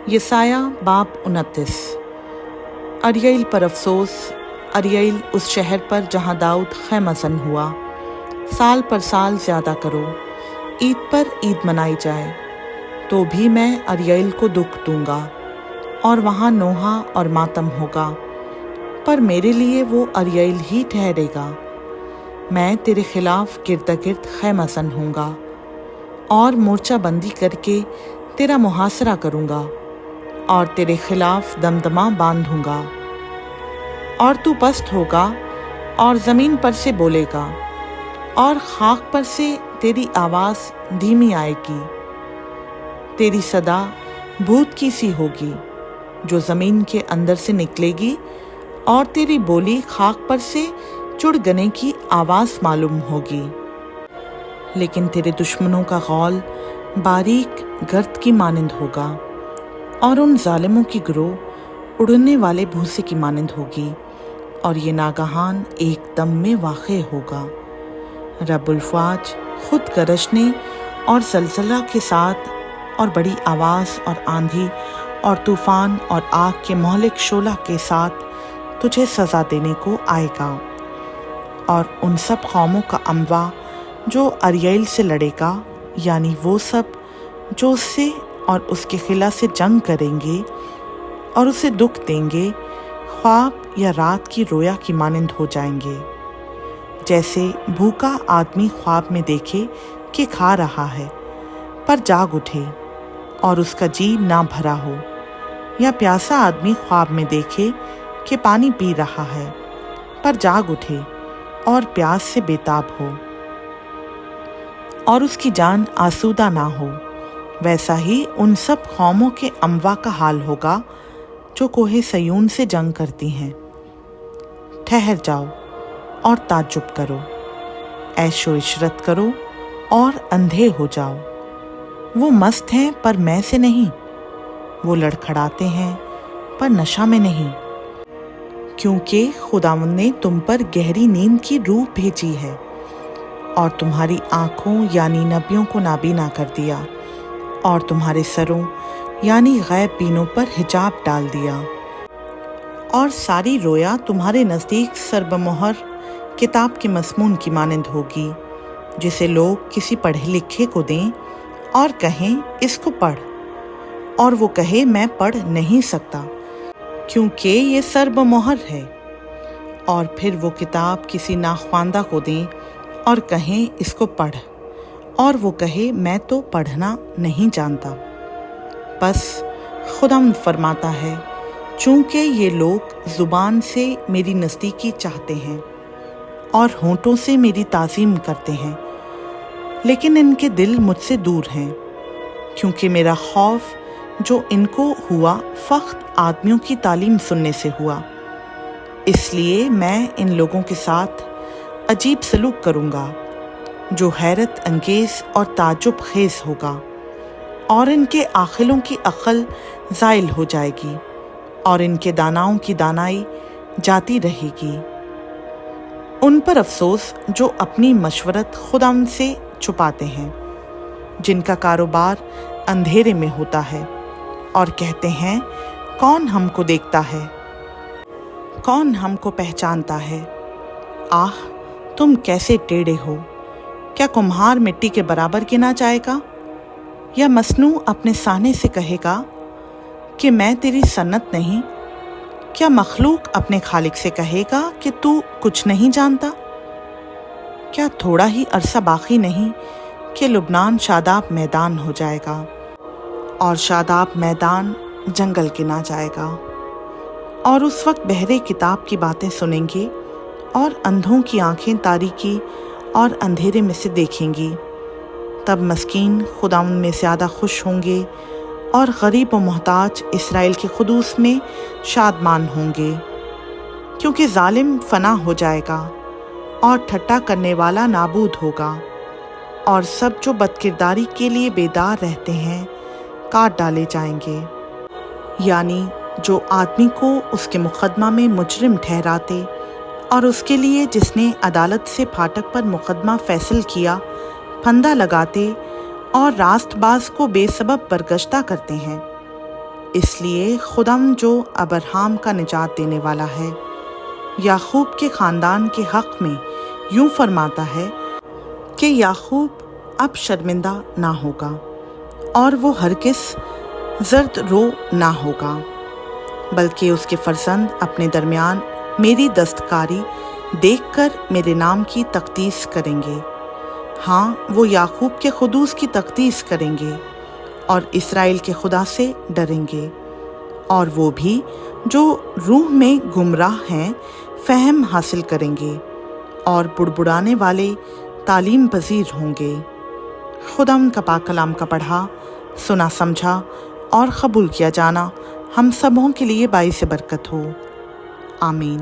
यसाया बाब 29। अरियल पर अफसोस, अरियल उस शहर पर जहाँ दाऊद खैमसन हुआ। साल पर साल ज़्यादा करो, ईद पर ईद मनाई जाए, तो भी मैं अरियल को दुख दूंगा और वहाँ नोहा और मातम होगा, पर मेरे लिए वो अरियल ही ठहरेगा। मैं तेरे खिलाफ गिर्द खैमसन हूँगा और मोर्चा बंदी करके तेरा मुहासरा करूँगा और तेरे खिलाफ दमदमा बांधूंगा। और तू पस्त होगा और ज़मीन पर से बोलेगा और खाक पर से तेरी आवाज़ धीमी आएगी। तेरी सदा भूत की सी होगी जो ज़मीन के अंदर से निकलेगी, और तेरी बोली खाक पर से चुड़गने की आवाज़ मालूम होगी। लेकिन तेरे दुश्मनों का गौल बारीक गर्द की मानंद होगा और उन जालिमों की गिरोह उड़ने वाले भूसे की मानंद होगी, और ये नागहान एकदम में वाक़े होगा। रब्बुल फ़वाज खुद गरजने और ज़लज़ला के साथ और बड़ी आवाज़ और आंधी और तूफ़ान और आग के मौलिक शोला के साथ तुझे सज़ा देने को आएगा। और उन सब कौमों का अमवा जो अरियल से लड़ेगा, यानी वो सब जो उससे और उसके खिला से जंग करेंगे और उसे दुख देंगे, ख्वाब या रात की रोया की मानंद हो जाएंगे। जैसे भूखा आदमी ख्वाब में देखे कि खा रहा है पर जाग उठे और उसका जी ना भरा हो, या प्यासा आदमी ख्वाब में देखे कि पानी पी रहा है पर जाग उठे और प्यास से बेताब हो और उसकी जान आसूदा ना हो, वैसा ही उन सब कौमों के अमवा का हाल होगा जो कोहे सयून से जंग करती हैं। ठहर जाओ और ताज्जुब करो, ऐशो इशरत करो और अंधे हो जाओ। वो मस्त हैं पर मैं से नहीं, वो लड़खड़ाते हैं पर नशा में नहीं, क्योंकि खुदावंद ने तुम पर गहरी नींद की रूह भेजी है और तुम्हारी आँखों यानी नबियों को नाबीना कर दिया और तुम्हारे सरों यानी गैब बीनों पर हिजाब डाल दिया। और सारी रोया तुम्हारे नज़दीक सरबमोहर किताब के मज़मून की मानंद होगी, जिसे लोग किसी पढ़े लिखे को दें और कहें इसको पढ़, और वो कहे मैं पढ़ नहीं सकता क्योंकि ये सरबमोहर है। और फिर वो किताब किसी नाख्वांदा को दें और कहें इसको पढ़, और वो कहे मैं तो पढ़ना नहीं जानता। बस खुदावंद फरमाता है, चूँकि ये लोग ज़ुबान से मेरी नज़दीकी चाहते हैं और होंठों से मेरी ताज़ीम करते हैं, लेकिन इनके दिल मुझसे दूर हैं, क्योंकि मेरा खौफ जो इनको हुआ फ़ख्त आदमियों की तालीम सुनने से हुआ। इसलिए मैं इन लोगों के साथ अजीब सलूक करूँगा जो हैरत अंगेज़ और ताज्जुब खेज़ होगा, और इनके आखिलों की अक्ल ज़ाइल हो जाएगी और इनके दानाओं की दानाई जाती रहेगी। उन पर अफसोस जो अपनी मशवरत खुदावंद से छुपाते हैं, जिनका कारोबार अंधेरे में होता है और कहते हैं कौन हमको देखता है, कौन हमको पहचानता है। आह, तुम कैसे टेढ़े हो! क्या कुम्हार मिट्टी के बराबर गिना जाएगा? या मसनू अपने साने से कहेगा कि मैं तेरी सन्नत नहीं? क्या मखलूक अपने खालिक से कहेगा कि तू कुछ नहीं जानता? क्या थोड़ा ही अरसा बाकी नहीं कि लुबनान शादाब मैदान हो जाएगा और शादाब मैदान जंगल गिना जाएगा। और उस वक्त बहरे किताब की बातें सुनेंगे और अंधों की आंखें तारीकी और अंधेरे में से देखेंगी। तब मस्कीन खुदावंद में ज़्यादा खुश होंगे और गरीब व मोहताज इसराइल के खुदूस में शादमान होंगे, क्योंकि जालिम फना हो जाएगा और ठट्टा करने वाला नाबूद होगा, और सब जो बदकिरदारी के लिए बेदार रहते हैं काट डाले जाएंगे। यानी जो आदमी को उसके मुकदमा में मुजरिम ठहराते और उसके लिए जिसने अदालत से फाटक पर मुकदमा फैसल किया फंदा लगाते और रास्तबाज को बेसबब बरगश्ता करते हैं, اس لیے خداوند جو ابراہیم کا نجات دینے والا ہے، یعقوب کے خاندان کے حق میں یوں فرماتا ہے کہ یعقوب اب شرمندہ نہ ہوگا اور وہ ہرگز زرد رو نہ ہوگا، بلکہ اس کے فرزند اپنے درمیان میری دستکاری دیکھ کر میرے نام کی تقدیس کریں گے۔ ہاں، وہ یعقوب کے قدوس کی تقدیس کریں گے اور اسرائیل کے خدا سے ڈریں گے، اور وہ بھی جو روح میں گمراہ ہیں فہم حاصل کریں گے اور بڑبڑانے والے تعلیم پذیر ہوں گے۔ خداوند کا پاک کلام کا پڑھا، سنا، سمجھا اور قبول کیا جانا ہم سبوں کے لیے باعث برکت ہو۔ آمین۔